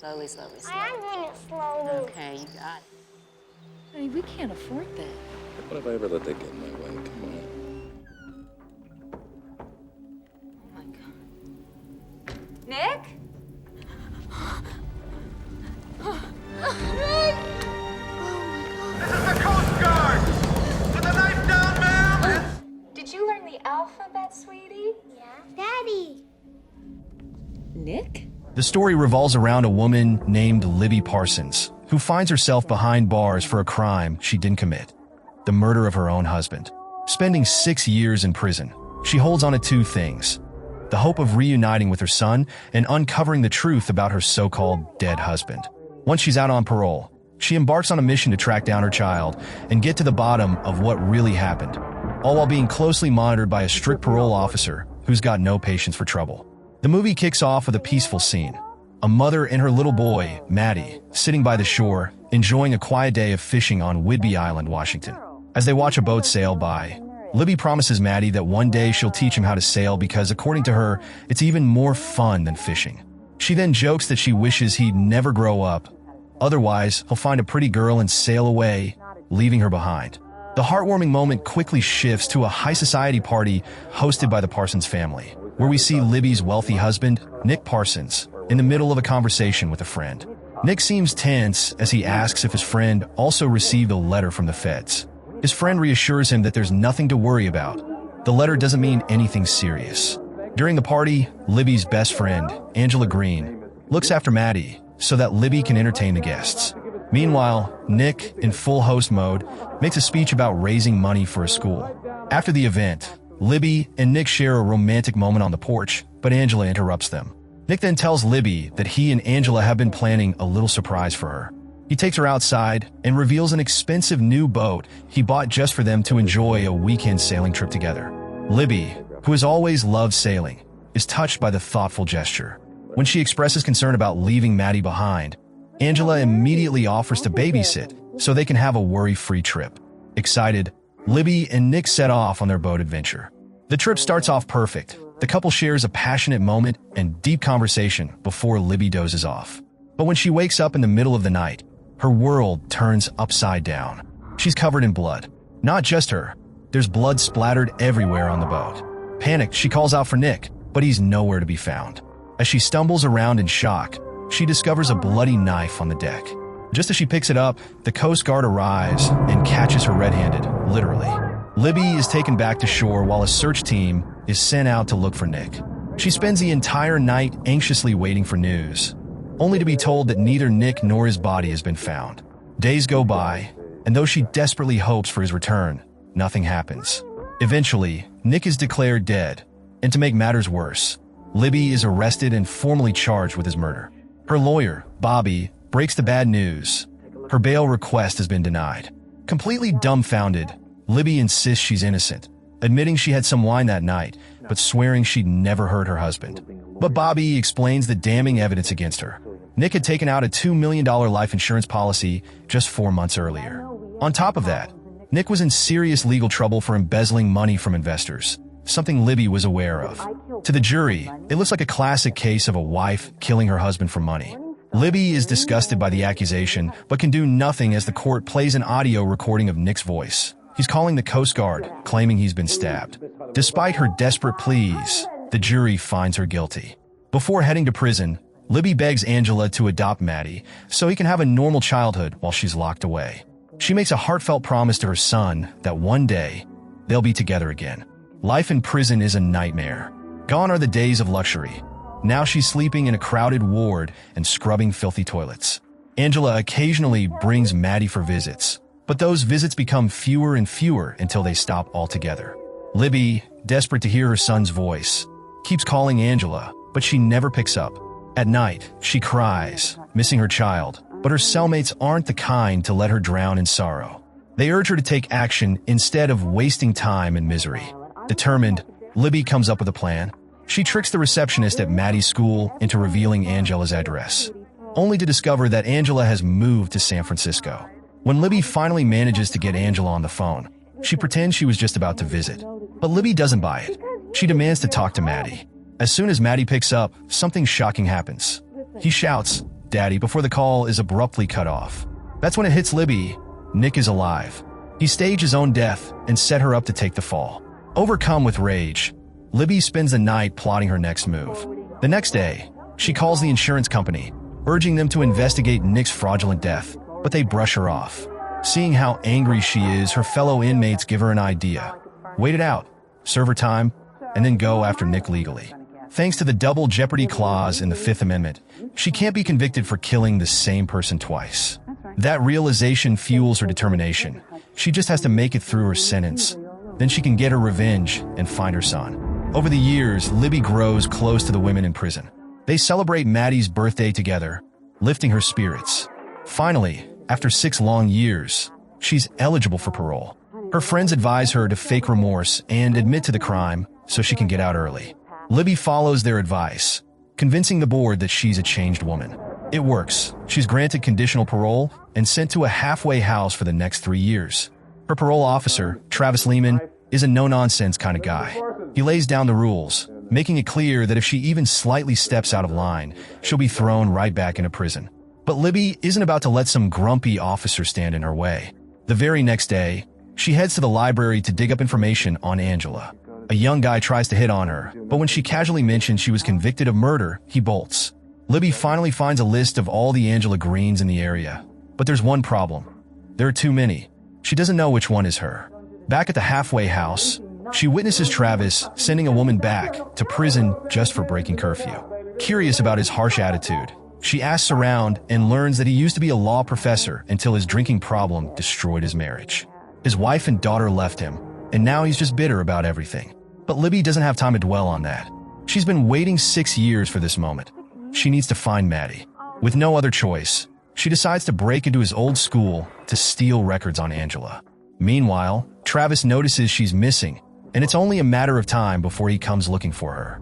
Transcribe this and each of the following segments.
Slowly, slowly, slowly. I am doing it slowly. Okay, you got it. Honey, we can't afford that. What if I ever let that get in my way? Come on. Oh my God. Nick? This is the Coast Guard! Put the knife down, ma'am! Did you learn the alphabet, sweetie? Yeah. Daddy. Nick? The story revolves around a woman named Libby Parsons, who finds herself behind bars for a crime she didn't commit, the murder of her own husband. Spending 6 years in prison, she holds on to two things: the hope of reuniting with her son and uncovering the truth about her so-called dead husband. Once she's out on parole, she embarks on a mission to track down her child and get to the bottom of what really happened, all while being closely monitored by a strict parole officer who's got no patience for trouble. The movie kicks off with a peaceful scene. A mother and her little boy, Maddie, sitting by the shore, enjoying a quiet day of fishing on Whidbey Island, Washington. As they watch a boat sail by, Libby promises Maddie that one day she'll teach him how to sail because, according to her, it's even more fun than fishing. She then jokes that she wishes he'd never grow up. Otherwise, he'll find a pretty girl and sail away, leaving her behind. The heartwarming moment quickly shifts to a high society party hosted by the Parsons family, where we see Libby's wealthy husband, Nick Parsons, in the middle of a conversation with a friend. Nick seems tense as he asks if his friend also received a letter from the feds. His friend reassures him that there's nothing to worry about. The letter doesn't mean anything serious. During the party, Libby's best friend, Angela Green, looks after Maddie so that Libby can entertain the guests. Meanwhile, Nick, in full host mode, makes a speech about raising money for a school. After the event, Libby and Nick share a romantic moment on the porch, but Angela interrupts them. Nick then tells Libby that he and Angela have been planning a little surprise for her. He takes her outside and reveals an expensive new boat he bought just for them to enjoy a weekend sailing trip together. Libby, who has always loved sailing, is touched by the thoughtful gesture. When she expresses concern about leaving Maddie behind, Angela immediately offers to babysit so they can have a worry-free trip. Excited, Libby and Nick set off on their boat adventure. The trip starts off perfect. The couple shares a passionate moment and deep conversation before Libby dozes off. But when she wakes up in the middle of the night, her world turns upside down. She's covered in blood. Not just her. There's blood splattered everywhere on the boat. Panicked, she calls out for Nick, but he's nowhere to be found. As she stumbles around in shock, she discovers a bloody knife on the deck. Just as she picks it up, the Coast Guard arrives and catches her red-handed, literally. Libby is taken back to shore while a search team is sent out to look for Nick. She spends the entire night anxiously waiting for news, only to be told that neither Nick nor his body has been found. Days go by, and though she desperately hopes for his return, nothing happens. Eventually, Nick is declared dead, and to make matters worse, Libby is arrested and formally charged with his murder. Her lawyer, Bobby, breaks the bad news. Her bail request has been denied. Completely dumbfounded, Libby insists she's innocent, admitting she had some wine that night, but swearing she'd never hurt her husband. But Bobby explains the damning evidence against her. Nick had taken out a $2 million life insurance policy just 4 months earlier. On top of that, Nick was in serious legal trouble for embezzling money from investors, something Libby was aware of. To the jury, it looks like a classic case of a wife killing her husband for money. Libby is disgusted by the accusation, but can do nothing as the court plays an audio recording of Nick's voice. He's calling the Coast Guard, claiming he's been stabbed. Despite her desperate pleas, the jury finds her guilty. Before heading to prison, Libby begs Angela to adopt Maddie so he can have a normal childhood while she's locked away. She makes a heartfelt promise to her son that one day, they'll be together again. Life in prison is a nightmare. Gone are the days of luxury. Now she's sleeping in a crowded ward and scrubbing filthy toilets. Angela occasionally brings Maddie for visits, but those visits become fewer and fewer until they stop altogether. Libby, desperate to hear her son's voice, keeps calling Angela, but she never picks up. At night, she cries, missing her child, but her cellmates aren't the kind to let her drown in sorrow. They urge her to take action instead of wasting time in misery. Determined, Libby comes up with a plan. She tricks the receptionist at Maddie's school into revealing Angela's address, only to discover that Angela has moved to San Francisco. When Libby finally manages to get Angela on the phone, she pretends she was just about to visit. But Libby doesn't buy it. She demands to talk to Maddie. As soon as Maddie picks up, something shocking happens. He shouts, Daddy, before the call is abruptly cut off. That's when it hits Libby. Nick is alive. He staged his own death and set her up to take the fall. Overcome with rage, Libby spends the night plotting her next move. The next day, she calls the insurance company, urging them to investigate Nick's fraudulent death, but they brush her off. Seeing how angry she is, her fellow inmates give her an idea. Wait it out, serve her time, and then go after Nick legally. Thanks to the double jeopardy clause in the Fifth Amendment, she can't be convicted for killing the same person twice. That realization fuels her determination. She just has to make it through her sentence. Then she can get her revenge and find her son. Over the years, Libby grows close to the women in prison. They celebrate Maddie's birthday together, lifting her spirits. Finally, after 6 long years, she's eligible for parole. Her friends advise her to fake remorse and admit to the crime so she can get out early. Libby follows their advice, convincing the board that she's a changed woman. It works. She's granted conditional parole and sent to a halfway house for the next 3 years. Her parole officer, Travis Lehman, is a no-nonsense kind of guy. He lays down the rules, making it clear that if she even slightly steps out of line, she'll be thrown right back into prison. But Libby isn't about to let some grumpy officer stand in her way. The very next day, she heads to the library to dig up information on Angela. A young guy tries to hit on her, but when she casually mentions she was convicted of murder, he bolts. Libby finally finds a list of all the Angela Greens in the area. But there's one problem. There are too many. She doesn't know which one is her. Back at the halfway house, she witnesses Travis sending a woman back to prison just for breaking curfew. Curious about his harsh attitude, she asks around and learns that he used to be a law professor until his drinking problem destroyed his marriage. His wife and daughter left him, and now he's just bitter about everything. But Libby doesn't have time to dwell on that. She's been waiting 6 years for this moment. She needs to find Maddie. With no other choice, she decides to break into his old school to steal records on Angela. Meanwhile, Travis notices she's missing, and it's only a matter of time before he comes looking for her.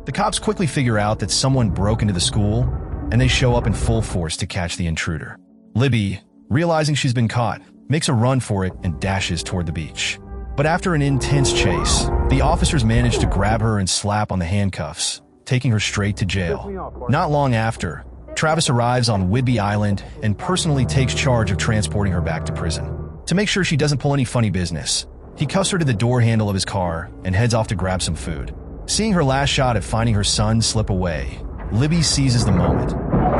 The cops quickly figure out that someone broke into the school, and they show up in full force to catch the intruder. Libby, realizing she's been caught, makes a run for it and dashes toward the beach. But after an intense chase, the officers manage to grab her and slap on the handcuffs, taking her straight to jail. Not long after, Travis arrives on Whidbey Island and personally takes charge of transporting her back to prison. To make sure she doesn't pull any funny business, he cuffs her to the door handle of his car and heads off to grab some food. Seeing her last shot at finding her son slip away, Libby seizes the moment.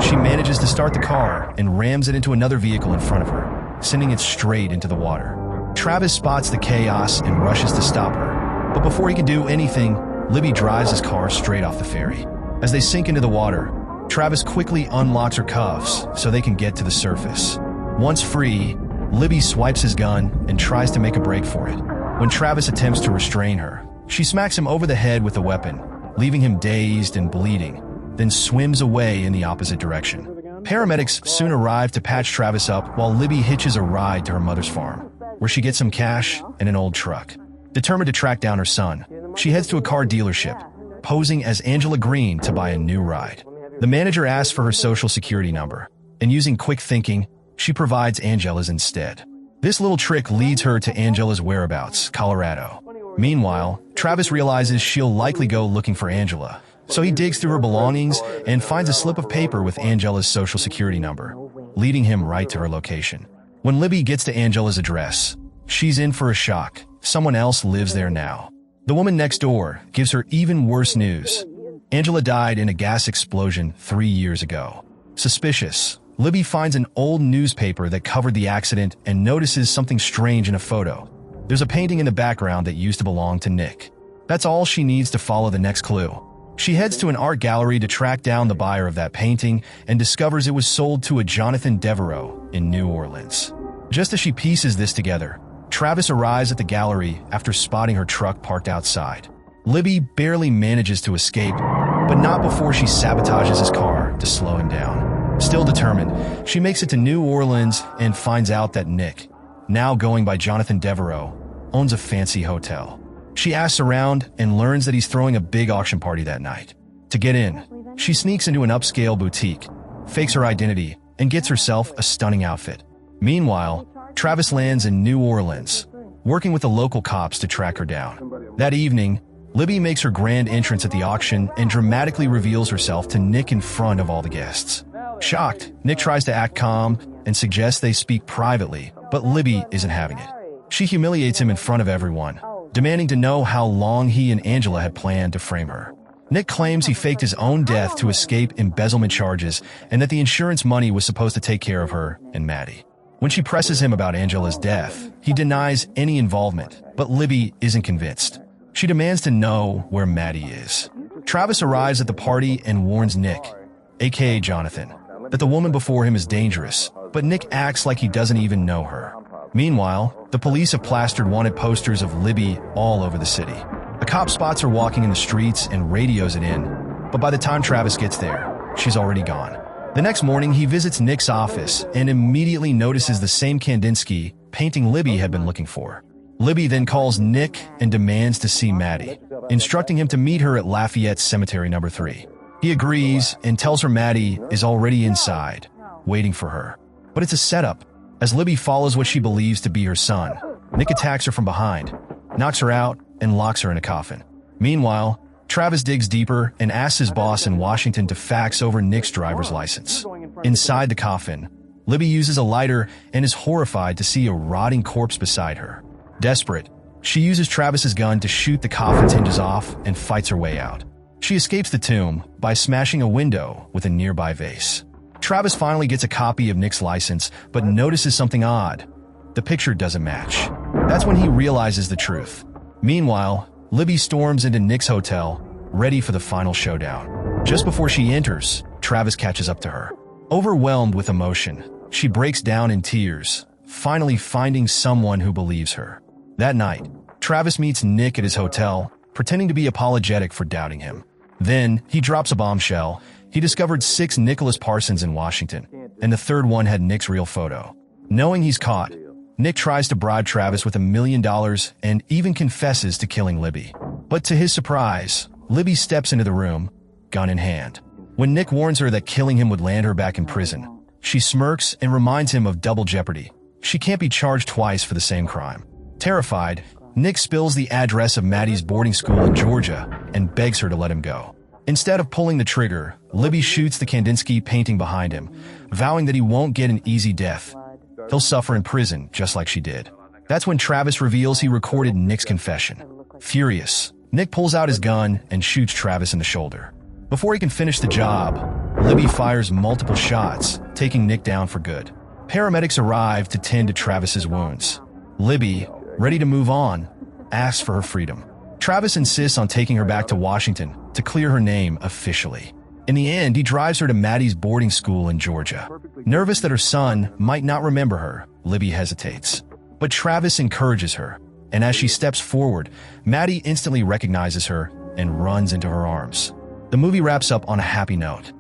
She manages to start the car and rams it into another vehicle in front of her, sending it straight into the water. Travis spots the chaos and rushes to stop her, but before he can do anything, Libby drives his car straight off the ferry. As they sink into the water, Travis quickly unlocks her cuffs so they can get to the surface. Once free, Libby swipes his gun and tries to make a break for it. When Travis attempts to restrain her, she smacks him over the head with the weapon, leaving him dazed and bleeding, then swims away in the opposite direction. Paramedics soon arrive to patch Travis up while Libby hitches a ride to her mother's farm, where she gets some cash and an old truck. Determined to track down her son, she heads to a car dealership, posing as Angela Green to buy a new ride. The manager asks for her social security number, and using quick thinking, she provides Angela's instead. This little trick leads her to Angela's whereabouts, Colorado. Meanwhile, Travis realizes she'll likely go looking for Angela, so he digs through her belongings and finds a slip of paper with Angela's social security number, leading him right to her location. When Libby gets to Angela's address, she's in for a shock. Someone else lives there now. The woman next door gives her even worse news. Angela died in a gas explosion 3 years ago. Suspicious, Libby finds an old newspaper that covered the accident and notices something strange in a photo. There's a painting in the background that used to belong to Nick. That's all she needs to follow the next clue. She heads to an art gallery to track down the buyer of that painting and discovers it was sold to a Jonathan Devereaux in New Orleans. Just as she pieces this together, Travis arrives at the gallery after spotting her truck parked outside. Libby barely manages to escape, but not before she sabotages his car to slow him down. Still determined, she makes it to New Orleans and finds out that Nick, now going by Jonathan Devereaux, owns a fancy hotel. She asks around and learns that he's throwing a big auction party that night. To get in, she sneaks into an upscale boutique, fakes her identity, and gets herself a stunning outfit. Meanwhile, Travis lands in New Orleans, working with the local cops to track her down. That evening, Libby makes her grand entrance at the auction and dramatically reveals herself to Nick in front of all the guests. Shocked, Nick tries to act calm and suggests they speak privately, but Libby isn't having it. She humiliates him in front of everyone, demanding to know how long he and Angela had planned to frame her. Nick claims he faked his own death to escape embezzlement charges and that the insurance money was supposed to take care of her and Maddie. When she presses him about Angela's death, he denies any involvement, but Libby isn't convinced. She demands to know where Maddie is. Travis arrives at the party and warns Nick, aka Jonathan, that the woman before him is dangerous, but Nick acts like he doesn't even know her. Meanwhile, the police have plastered wanted posters of Libby all over the city. A cop spots her walking in the streets and radios it in, but by the time Travis gets there, she's already gone. The next morning, he visits Nick's office and immediately notices the same Kandinsky painting Libby had been looking for. Libby then calls Nick and demands to see Maddie, instructing him to meet her at Lafayette Cemetery No. 3. He agrees and tells her Maddie is already inside, waiting for her. But it's a setup. As Libby follows what she believes to be her son, Nick attacks her from behind, knocks her out, and locks her in a coffin. Meanwhile, Travis digs deeper and asks his boss in Washington to fax over Nick's driver's license. Inside the coffin, Libby uses a lighter and is horrified to see a rotting corpse beside her. Desperate, she uses Travis's gun to shoot the coffin's hinges off and fights her way out. She escapes the tomb by smashing a window with a nearby vase. Travis finally gets a copy of Nick's license, but notices something odd. The picture doesn't match. That's when he realizes the truth. Meanwhile, Libby storms into Nick's hotel, ready for the final showdown. Just before she enters, Travis catches up to her. Overwhelmed with emotion, she breaks down in tears, finally finding someone who believes her. That night, Travis meets Nick at his hotel, pretending to be apologetic for doubting him. Then, he drops a bombshell. He discovered 6 Nicholas Parsons in Washington, and the third one had Nick's real photo. Knowing he's caught, Nick tries to bribe Travis with $1 million and even confesses to killing Libby. But to his surprise, Libby steps into the room, gun in hand. When Nick warns her that killing him would land her back in prison, she smirks and reminds him of double jeopardy. She can't be charged twice for the same crime. Terrified, Nick spills the address of Maddie's boarding school in Georgia and begs her to let him go. Instead of pulling the trigger, Libby shoots the Kandinsky painting behind him, vowing that he won't get an easy death. He'll suffer in prison just like she did. That's when Travis reveals he recorded Nick's confession. Furious, Nick pulls out his gun and shoots Travis in the shoulder. Before he can finish the job, Libby fires multiple shots, taking Nick down for good. Paramedics arrive to tend to Travis's wounds. Libby, ready to move on, asks for her freedom. Travis insists on taking her back to Washington to clear her name officially. In the end, he drives her to Maddie's boarding school in Georgia. Nervous that her son might not remember her, Libby hesitates. But Travis encourages her, and as she steps forward, Maddie instantly recognizes her and runs into her arms. The movie wraps up on a happy note.